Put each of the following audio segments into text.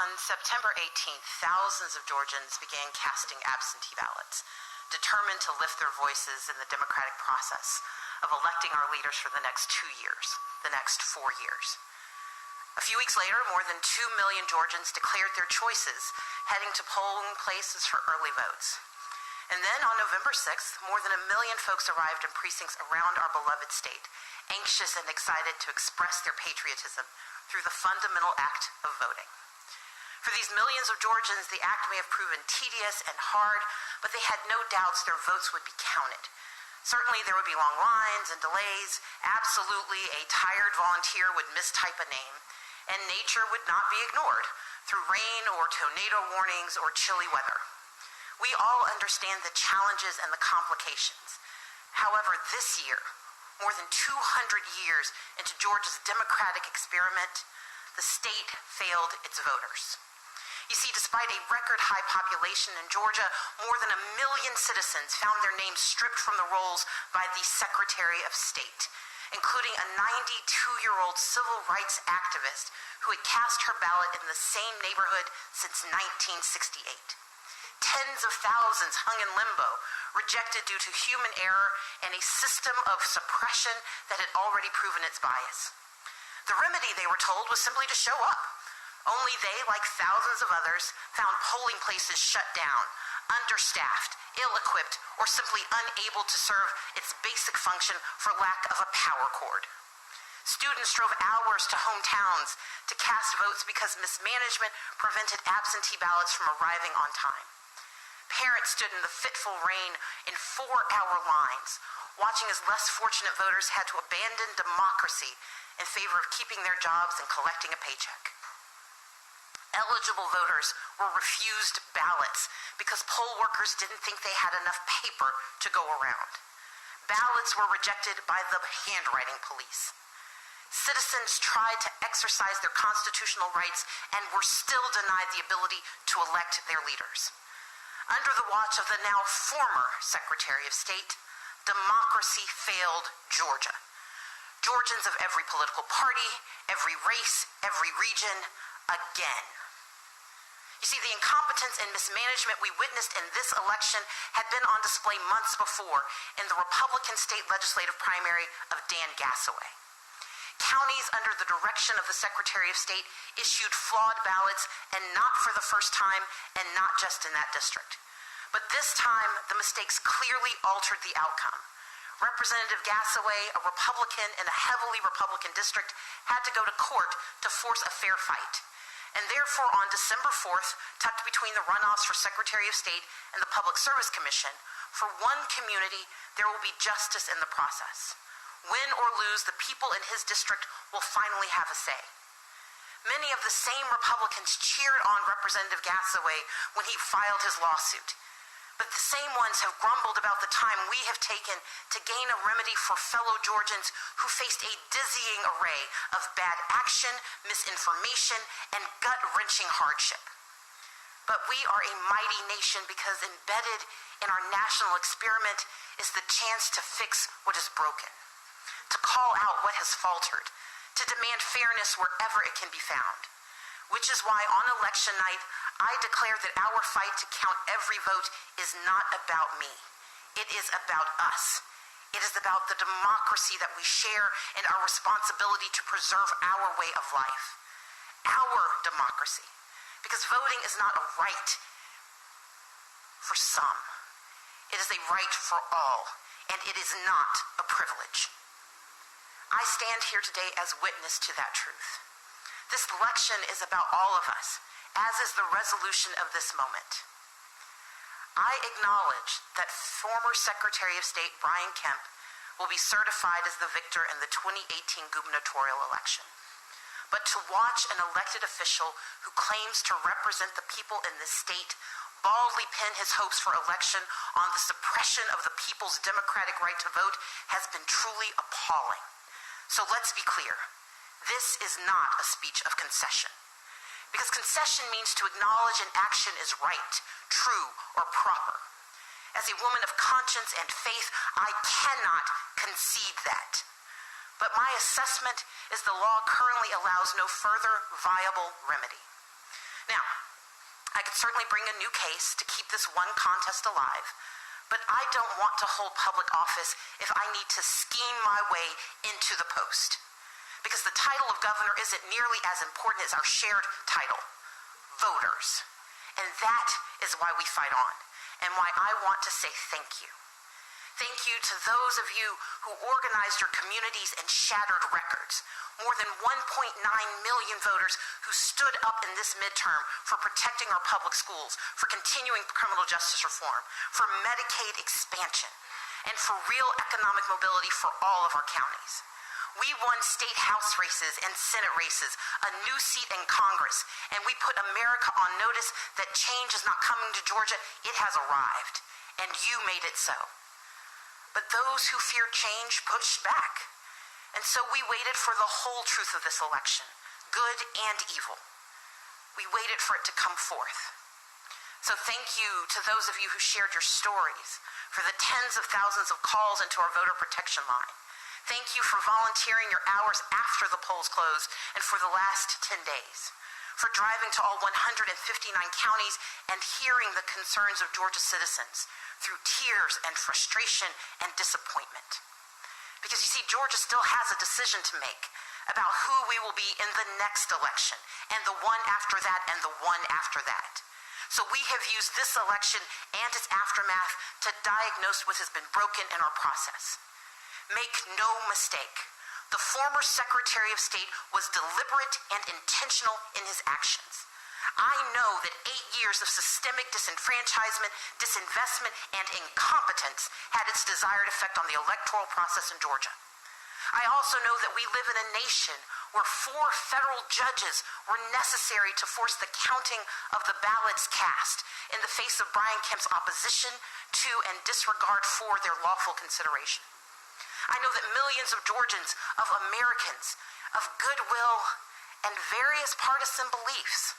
On September 18th, thousands of Georgians began casting absentee ballots, determined to lift their voices in the democratic process of electing our leaders for the next 2 years, the next 4 years. A few weeks later, more than 2 million Georgians declared their choices, heading to polling places for early votes. And then on November 6th, more than 1 million folks arrived in precincts around our beloved state, anxious and excited to express their patriotism through the fundamental act of voting. For these millions of Georgians, the act may have proven tedious and hard, but they had no doubts their votes would be counted. Certainly there would be long lines and delays. Absolutely, a tired volunteer would mistype a name, and nature would not be ignored through rain or tornado warnings or chilly weather. We all understand the challenges and the complications. However, this year, more than 200 years into Georgia's democratic experiment, the state failed its voters. You see, despite a record-high population in Georgia, more than 1 million citizens found their names stripped from the rolls by the Secretary of State, including a 92-year-old civil rights activist who had cast her ballot in the same neighborhood since 1968. Tens of thousands hung in limbo, rejected due to human error and a system of suppression that had already proven its bias. The remedy, they were told, was simply to show up. Only they, like thousands of others, found polling places shut down, understaffed, ill-equipped, or simply unable to serve its basic function for lack of a power cord. Students drove hours to hometowns to cast votes because mismanagement prevented absentee ballots from arriving on time. Parents stood in the fitful rain in 4-hour lines, watching as less fortunate voters had to abandon democracy in favor of keeping their jobs and collecting a paycheck. Eligible voters were refused ballots because poll workers didn't think they had enough paper to go around. Ballots were rejected by the handwriting police. Citizens tried to exercise their constitutional rights and were still denied the ability to elect their leaders. Under the watch of the now former Secretary of State, democracy failed Georgia. Georgians of every political party, every race, every region, again. You see, the incompetence and mismanagement we witnessed in this election had been on display months before in the Republican state legislative primary of Dan Gassaway. Counties under the direction of the Secretary of State issued flawed ballots, and not for the first time, and not just in that district. But this time, the mistakes clearly altered the outcome. Representative Gassaway, a Republican in a heavily Republican district, had to go to court to force a fair fight. And therefore, on December 4th, tucked between the runoffs for Secretary of State and the Public Service Commission, for one community, there will be justice in the process. Win or lose, the people in his district will finally have a say. Many of the same Republicans cheered on Representative Gassaway when he filed his lawsuit. But the same ones have grumbled about the time we have taken to gain a remedy for fellow Georgians who faced a dizzying array of bad action, misinformation, and gut-wrenching hardship. But we are a mighty nation because embedded in our national experiment is the chance to fix what is broken, to call out what has faltered, to demand fairness wherever it can be found. Which is why on election night, I declare that our fight to count every vote is not about me. It is about us. It is about the democracy that we share and our responsibility to preserve our way of life. Our democracy. Because voting is not a right for some. It is a right for all, and it is not a privilege. I stand here today as witness to that truth. This election is about all of us, as is the resolution of this moment. I acknowledge that former Secretary of State Brian Kemp will be certified as the victor in the 2018 gubernatorial election. But to watch an elected official who claims to represent the people in this state baldly pin his hopes for election on the suppression of the people's democratic right to vote has been truly appalling. So let's be clear. This is not a speech of concession. Because concession means to acknowledge an action is right, true, or proper. As a woman of conscience and faith, I cannot concede that. But my assessment is the law currently allows no further viable remedy. Now, I could certainly bring a new case to keep this one contest alive, but I don't want to hold public office if I need to scheme my way into the post. Because the title of governor isn't nearly as important as our shared title, voters. And that is why we fight on, and why I want to say thank you. Thank you to those of you who organized your communities and shattered records. More than 1.9 million voters who stood up in this midterm for protecting our public schools, for continuing criminal justice reform, for Medicaid expansion, and for real economic mobility for all of our counties. We won state house races and Senate races, a new seat in Congress, and we put America on notice that change is not coming to Georgia, it has arrived, and you made it so. But those who feared change pushed back. And so we waited for the whole truth of this election, good and evil. We waited for it to come forth. So thank you to those of you who shared your stories, for the tens of thousands of calls into our voter protection line. Thank you for volunteering your hours after the polls closed and for the last 10 days. For driving to all 159 counties and hearing the concerns of Georgia citizens through tears and frustration and disappointment. Because you see, Georgia still has a decision to make about who we will be in the next election, and the one after that, and the one after that. So we have used this election and its aftermath to diagnose what has been broken in our process. Make no mistake, the former Secretary of State was deliberate and intentional in his actions. I know that 8 years of systemic disenfranchisement, disinvestment, and incompetence had its desired effect on the electoral process in Georgia. I also know that we live in a nation where 4 federal judges were necessary to force the counting of the ballots cast in the face of Brian Kemp's opposition to and disregard for their lawful consideration. I know that millions of Georgians, of Americans, of goodwill, and various partisan beliefs,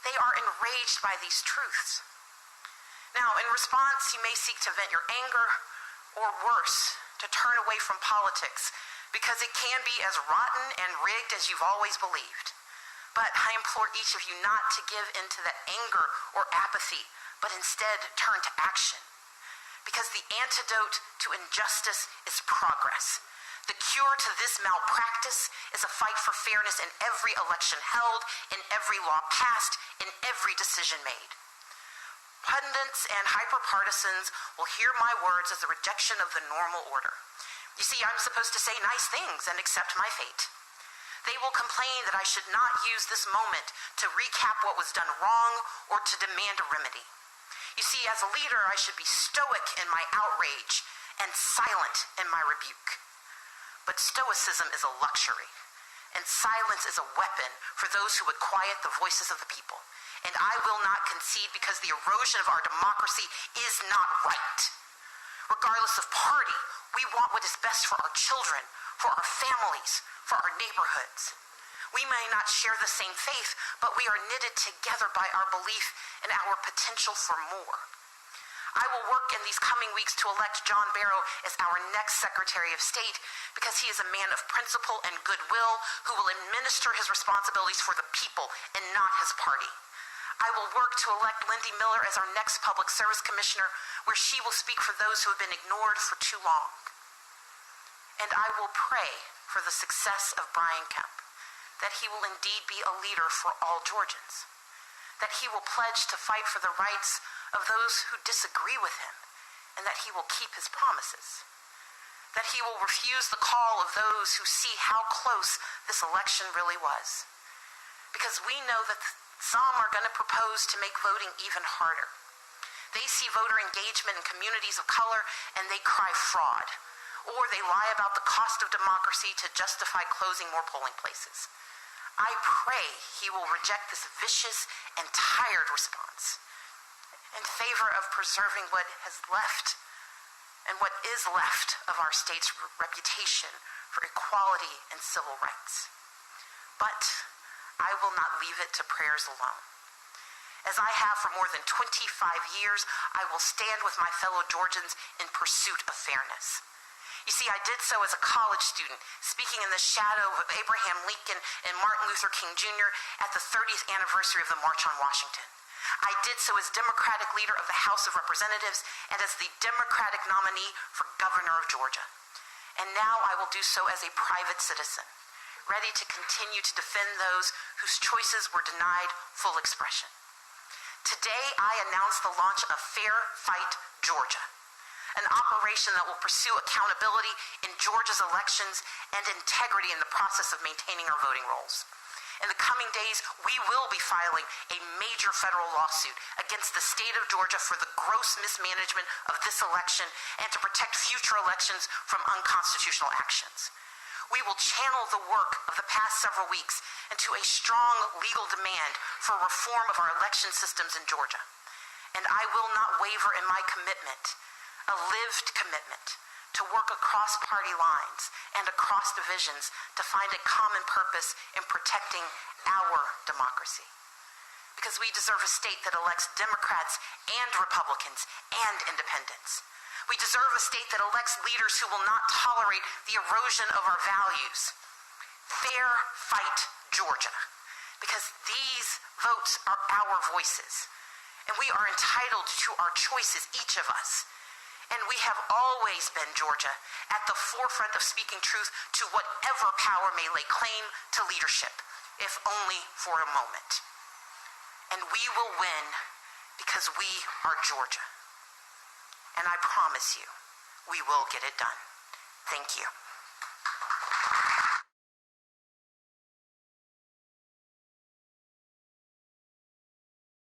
they are enraged by these truths. Now, in response, you may seek to vent your anger, or worse, to turn away from politics, because it can be as rotten and rigged as you've always believed. But I implore each of you not to give in to that anger or apathy, but instead turn to action. Because the antidote to injustice is progress. The cure to this malpractice is a fight for fairness in every election held, in every law passed, in every decision made. Pundits and hyperpartisans will hear my words as a rejection of the normal order. You see, I'm supposed to say nice things and accept my fate. They will complain that I should not use this moment to recap what was done wrong or to demand a remedy. You see, as a leader, I should be stoic in my outrage and silent in my rebuke. But stoicism is a luxury, and silence is a weapon for those who would quiet the voices of the people. And I will not concede, because the erosion of our democracy is not right. Regardless of party, we want what is best for our children, for our families, for our neighborhoods. We may not share the same faith, but we are knitted together by our belief in our potential for more. I will work in these coming weeks to elect John Barrow as our next Secretary of State, because he is a man of principle and goodwill who will administer his responsibilities for the people and not his party. I will work to elect Lindy Miller as our next Public Service Commissioner, where she will speak for those who have been ignored for too long. And I will pray for the success of Brian Kemp, that he will indeed be a leader for all Georgians, that he will pledge to fight for the rights of those who disagree with him, and that he will keep his promises, that he will refuse the call of those who see how close this election really was. Because we know that some are going to propose to make voting even harder. They see voter engagement in communities of color and they cry fraud, or they lie about the cost of democracy to justify closing more polling places. I pray he will reject this vicious and tired response in favor of preserving what has left and what is left of our state's reputation for equality and civil rights. But I will not leave it to prayers alone. As I have for more than 25 years, I will stand with my fellow Georgians in pursuit of fairness. You see, I did so as a college student, speaking in the shadow of Abraham Lincoln and Martin Luther King Jr. at the 30th anniversary of the March on Washington. I did so as Democratic leader of the House of Representatives and as the Democratic nominee for governor of Georgia. And now I will do so as a private citizen, ready to continue to defend those whose choices were denied full expression. Today, I announce the launch of Fair Fight Georgia, an operation that will pursue accountability in Georgia's elections and integrity in the process of maintaining our voting rolls. In the coming days, we will be filing a major federal lawsuit against the state of Georgia for the gross mismanagement of this election and to protect future elections from unconstitutional actions. We will channel the work of the past several weeks into a strong legal demand for reform of our election systems in Georgia. And I will not waver in my commitment, a lived commitment, to work across party lines and across divisions to find a common purpose in protecting our democracy. Because we deserve a state that elects Democrats and Republicans and independents. We deserve a state that elects leaders who will not tolerate the erosion of our values. Fair Fight Georgia. Because these votes are our voices. And we are entitled to our choices, each of us. And we have always been, Georgia, at the forefront of speaking truth to whatever power may lay claim to leadership, if only for a moment. And we will win because we are Georgia. And I promise you, we will get it done. Thank you.